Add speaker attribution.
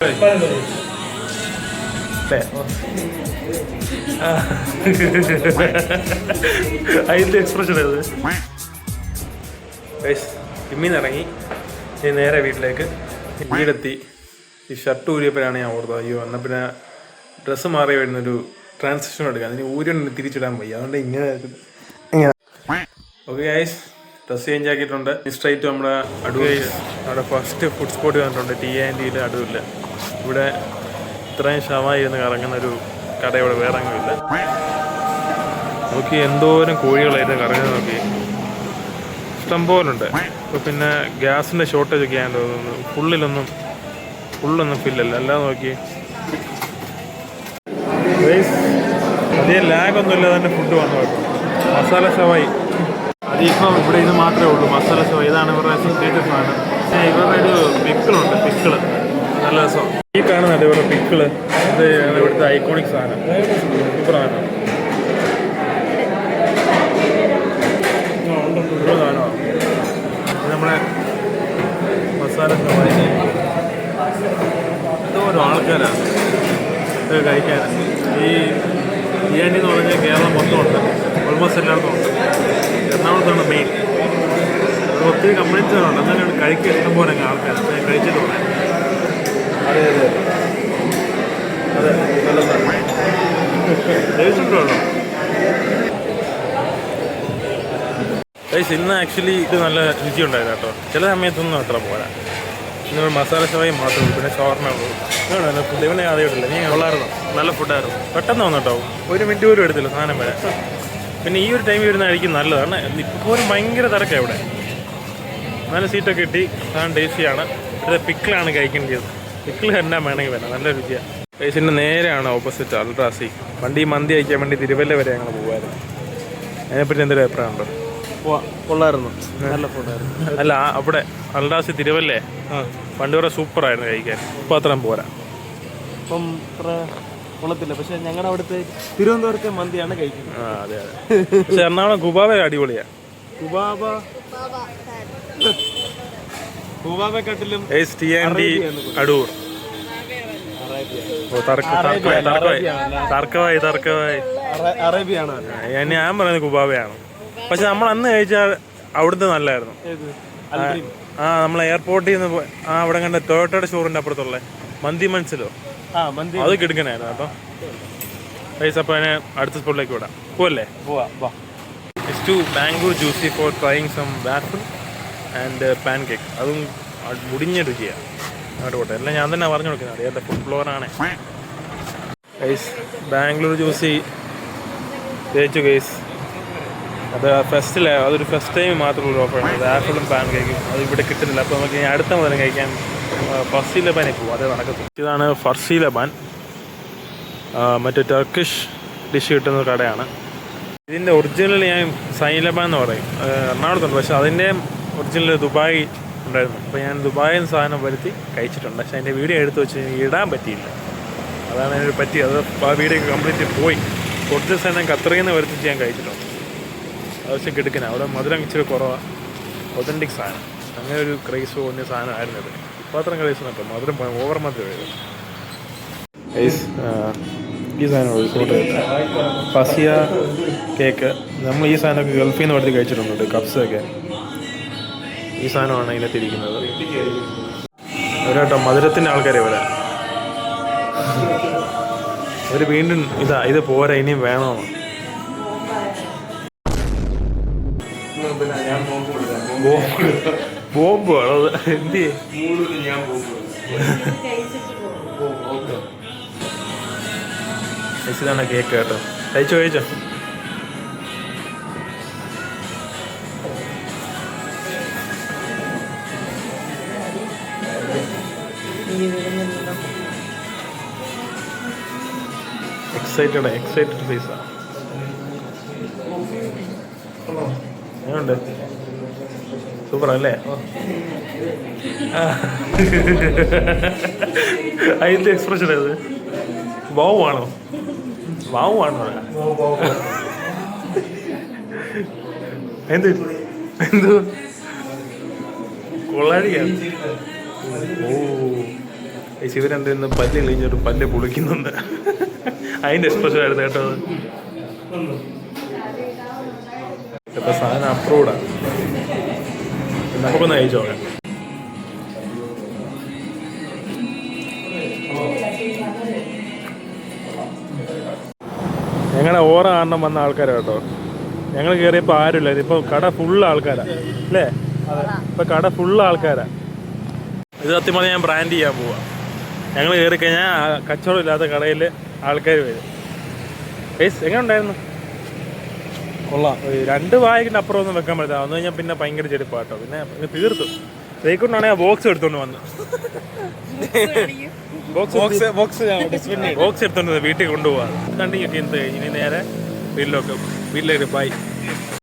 Speaker 1: അതിന്റെ എക്സ്പ്രഷൻ അത് ജിമ്മിൽ നിന്ന് ഇറങ്ങി നേരെ വീട്ടിലേക്ക്. വീടെത്തി. ഈ ഷർട്ട് ഊരിയപ്പോഴാണ് ഞാൻ ഓർത്തത്, അയ്യോ എന്നാൽ പിന്നെ ഡ്രസ്സ് മാറി വരുന്നൊരു ട്രാൻസിഷൻ എടുക്കാം, അതിന് ഊരിയൊന്നും തിരിച്ചിടാൻ വയ്യ, അതുകൊണ്ട് ഇങ്ങനെ. ഓക്കെ ഗൈസ്, ഡ്രസ്സ് ചേഞ്ച് ആക്കിയിട്ടുണ്ട്. സ്ട്രൈറ്റ് നമ്മുടെ അടൂർ, അവിടെ ഫസ്റ്റ് ഫുഡ് സ്പോട്ട് വന്നിട്ടുണ്ട്. TNTയിൽ അടൂരിൽ. ഇവിടെ ഇത്രയും ഷമായി ഇരുന്ന് കറങ്ങുന്ന ഒരു കട ഇവിടെ വേറെ അങ്ങുമില്ല. നോക്കി എന്തോരം കോഴികളായിരുന്നു കറങ്ങുന്നത് നോക്കി, ഇഷ്ടം പോലുണ്ട്. ഇപ്പോൾ പിന്നെ ഗ്യാസിൻ്റെ ഷോർട്ടേജ് ഒക്കെ ആണെന്ന് തോന്നുന്നു. ഫുള്ളൊന്നും ഫില്ലല്ല. അല്ലാതെ നോക്കി അതേ ലാഗൊന്നും ഇല്ലാതെ തന്നെ ഫുഡ് വന്നു കേട്ടോ. മസാല ഷവായി അതിപ്പം ഇവിടെ ഇത് മാത്രമേ ഉള്ളൂ. മസാല ഷവായി ഇതാണ് ഇവരുടെ സിഗ്നേച്ചർ സാധനം. ഇവരുടെ ഒരു പിക്കിളുണ്ട്, പിക്കിള് നല്ല രസം. ഈ കാണുന്നുണ്ട് ഇവരുടെ പിക്കിള്. ഇത് ഇവിടുത്തെ ഐക്കോണിക് സാധനം, സൂപ്പറാണ്. സാധനമാണ് ഇത് നമ്മുടെ മസാല ഷവായി. എന്തോരോ ആൾക്കാരാണ് ഇത് കഴിക്കാൻ. ഈ TNT എന്ന് പറഞ്ഞാൽ കേരളം മൊത്തമുണ്ട്, ഓൾമോസ്റ്റ് എല്ലായിടത്തും ഉണ്ട്. എറണാകുളത്താണ് മെയിൻ. അത് ഒത്തിരി കമ്പനീസുകളുണ്ട്, എന്നാലും കഴിക്കാൻ ഇഷ്ടം പോലെ ആൾക്കാർ കഴിച്ചിട്ടുണ്ട്. അതെ അതെ അതെ, നല്ല സാധനം കഴിച്ചിട്ടുണ്ടോ? ഇന്ന് ആക്ച്വലി ഇത് നല്ല രുചി ഉണ്ടായിരുന്നു കേട്ടോ. ചില സമയത്തൊന്നും അത്ര പോരാ. ഇന്ന് മസാല ഷവായി മാത്രമേ ഉള്ളൂ, പിന്നെ ഷവർമ ഉള്ളൂ. ഫുഡ് ഇവനെ ആദ്യമായിട്ടില്ല, നീ കൊള്ളായിരുന്നു, നല്ല ഫുഡായിരുന്നു. പെട്ടെന്ന് വന്നിട്ടോ, 1 മിനിറ്റ് പോലും എടുത്തില്ല സാധനം വരെ. പിന്നെ ഈ ഒരു ടൈം വരുന്നതായിരിക്കും നല്ലതാണ്. ഇപ്പോൾ ഒരു ഭയങ്കര തിരക്കാണ് ഇവിടെ. നല്ല സീറ്റൊക്കെ കിട്ടി, സാധനം ടേസ്റ്റിയാണ്. ഇവിടെ പിക്കിളാണ് കഴിക്കേണ്ടത്. പിക്കിൾ തന്നെ വേണമെങ്കിൽ വേണം, നല്ല രുചിയാണ്. ടേസ്റ്റിൻ്റെ നേരെയാണ് ഓപ്പോസിറ്റ് അൾട്രാസി. മന്തി കഴിക്കാൻ വേണ്ടി തിരുവല്ല വരെ ഞങ്ങൾ പോകുമായിരുന്നു. അതിനെപ്പറ്റി എന്തൊരു അഭിപ്രായം ഉണ്ടോ?
Speaker 2: കൊള്ളായിരുന്നു, നല്ല ഫുഡായിരുന്നു.
Speaker 1: അല്ല, അവിടെ അൽറാസി തിരുവല്ലേ പണ്ട് വരെ സൂപ്പറായിരുന്നു കഴിക്കാൻ. ഇപ്പം അത്രയും പോരാ,
Speaker 2: ഇപ്പം അത്ര കൊള്ളത്തില്ല. പക്ഷെ ഞങ്ങളുടെ അവിടുത്തെ തിരുവനന്തപുരത്തെ മന്തിയാണ് കഴിക്കുന്നത്.
Speaker 1: അതെ അതെ. പക്ഷെ എറണാകുളം കുബാബ അടിപൊളിയാണ്.
Speaker 2: കുബാബക്കാട്ടിലും
Speaker 1: TNT അടൂർ. തർക്കമായി
Speaker 2: അറേബ്യയാണ്.
Speaker 1: ഞാൻ പറയുന്നത് കുബാബയാണ്. പക്ഷെ നമ്മൾ അന്ന് കഴിച്ചാൽ അവിടുത്തെ നല്ലായിരുന്നു. നമ്മൾ എയർപോർട്ടിൽ നിന്ന് അവിടെ കണ്ട ടൊയോട്ടയുടെ ഷോറിന്റെ അപ്പുറത്തുള്ള മന്തി മനസ്സിലോ, അത് കിടക്കണായിരുന്നു കേട്ടോ. പൈസ അപ്പോൾ അതിനെ അടുത്ത സ്പോട്ടിലേക്ക് വിടാം. പോവല്ലേ? It's to Bangalore juicy for trying some waffle and pancake. അതും മുടിഞ്ഞ രുചിയാണ്. അങ്ങോട്ട് പോട്ടെ, എല്ലാം ഞാൻ തന്നെ പറഞ്ഞു കൊടുക്കുന്നത്. അറിയാത്ത ഫുഡ് ഫ്ലോറാണ് ഗൈസ്. ബാംഗ്ലൂർ ജ്യൂസി തേച്ചു ഗൈസ്. അത് ഫസ്റ്റിലെ അതൊരു ഫസ്റ്റ് ടൈം മാത്രമുള്ള ഓഫറാണ്. അത് ആപ്പിളും പാൻ കേക്കും അത് ഇവിടെ കിട്ടുന്നില്ല. അപ്പോൾ നമുക്ക് അടുത്ത മുതൽ കഴിക്കാൻ ഫർസി ലബാനിൽ പോകും, അതേ നടക്കത്തുള്ളൂ. ഇതാണ് ഫർസി ലബാൻ, മറ്റേ ടർക്കിഷ് ഡിഷ് കിട്ടുന്ന കടയാണ്. ഇതിൻ്റെ ഒറിജിനൽ ഞാൻ സൈൻ ലബാൻ എന്ന് പറയും, എറണാകുളത്തുണ്ട്. പക്ഷേ അതിൻ്റെ ഒറിജിനൽ ദുബായ് ഉണ്ടായിരുന്നു. അപ്പോൾ ഞാൻ ദുബായിൽ നിന്ന് സാധനം വരുത്തി കഴിച്ചിട്ടുണ്ട്. പക്ഷേ അതിൻ്റെ വീഡിയോ എടുത്ത് വെച്ച് ഇടാൻ പറ്റിയില്ല, അതാണ് അതിനൊരു പറ്റിയത്. അത് ആ വീഡിയോ കംപ്ലീറ്റ് പോയി. കുറച്ച് സാധനം ഖത്തറിൽ നിന്ന് വരുത്തിച്ച് ഞാൻ കഴിച്ചിട്ടുണ്ട്. ആവശ്യം കിടക്കുന്ന അവിടെ മധുരം ഇച്ചിരി കുറവാണ്. ഒതൻറ്റിക് സാധനം, അങ്ങനെ ഒരു ക്രൈസ് തോന്നിയ സാധനമായിരുന്നു ഇത്. ഇപ്പോൾ അത്രയും ക്രൈസ് കേട്ടോ, മധുരം ഓവർ മധുരം. ഈ സാധനം ഫസിയ കേക്ക്, നമ്മൾ ഈ സാധനമൊക്കെ ഗൾഫിൽ നിന്ന് എടുത്ത് കഴിച്ചിട്ടുണ്ട്. കപ്സൊക്കെ ഈ സാധനമാണ് ഇതിനകത്തിരിക്കുന്നത്. അവരാട്ടോ മധുരത്തിൻ്റെ ആൾക്കാരെ വരാം. അവർ വീണ്ടും ഇത് പോരാ, ഇനിയും വേണമെന്ന്. ബോംബ് എന്ത് ഇതാണ് കേക്ക് കേട്ടോ. കഴിച്ചോ? എക്സൈറ്റഡ് ഫേസാ. എങ്ങനെയുണ്ട്? സൂപ്പറല്ലേ? അതിൻ്റെ എക്സ്പ്രഷൻ അത് വാവാണോ? എന്ത് കൊള്ളാടിയാണ്. ഈ ശിവരൻ്റെ ഇന്ന് പല്ല് കഴിഞ്ഞിട്ട് പല്ല് പൊളിക്കുന്നുണ്ട്. അതിൻ്റെ എക്സ്പ്രഷൻ ആയിരുന്നു കേട്ടോ. ഇപ്പം സാധനം അപ്രൂവ്ഡാണ്. നമുക്കൊന്ന് കഴിച്ചു നോക്കാം. ഞങ്ങളുടെ ഓറ കാണണം വന്ന ആൾക്കാരാണ് കേട്ടോ. ഞങ്ങൾ കയറിയപ്പോൾ ആരുമില്ല. ഇപ്പോൾ കട ഫുള്ള് ആൾക്കാരാണ് അല്ലേ? ഇപ്പം കട ഫുള്ള് ആൾക്കാരാണ്. ഇത് സത്യം പറഞ്ഞാൽ ഞാൻ ബ്രാൻഡ് ചെയ്യാൻ പോവാം. ഞങ്ങൾ കയറി കഴിഞ്ഞാൽ കച്ചവടം ഇല്ലാത്ത കടയിൽ ആൾക്കാർ വരും. എങ്ങനെ ഉണ്ടായിരുന്നു? കൊള്ളാം. 2 വായിക്കിൻ്റെ അപ്പുറം ഒന്നും വെക്കാൻ പറ്റില്ല. വന്നു കഴിഞ്ഞാൽ പിന്നെ ഭയങ്കര ചെരുപ്പാട്ടോ. പിന്നെ തീർത്തു. തേക്കൊണ്ടാണെങ്കിൽ ആ ബോക്സ് എടുത്തോണ്ട് വന്നു. ബോക്സ് എടുത്തോണ്ട് വീട്ടിൽ കൊണ്ടുപോകാം. കണ്ടി കിട്ടി എന്ത് ഇനി നേരെ വീട്ടിലേക്ക് ബൈ.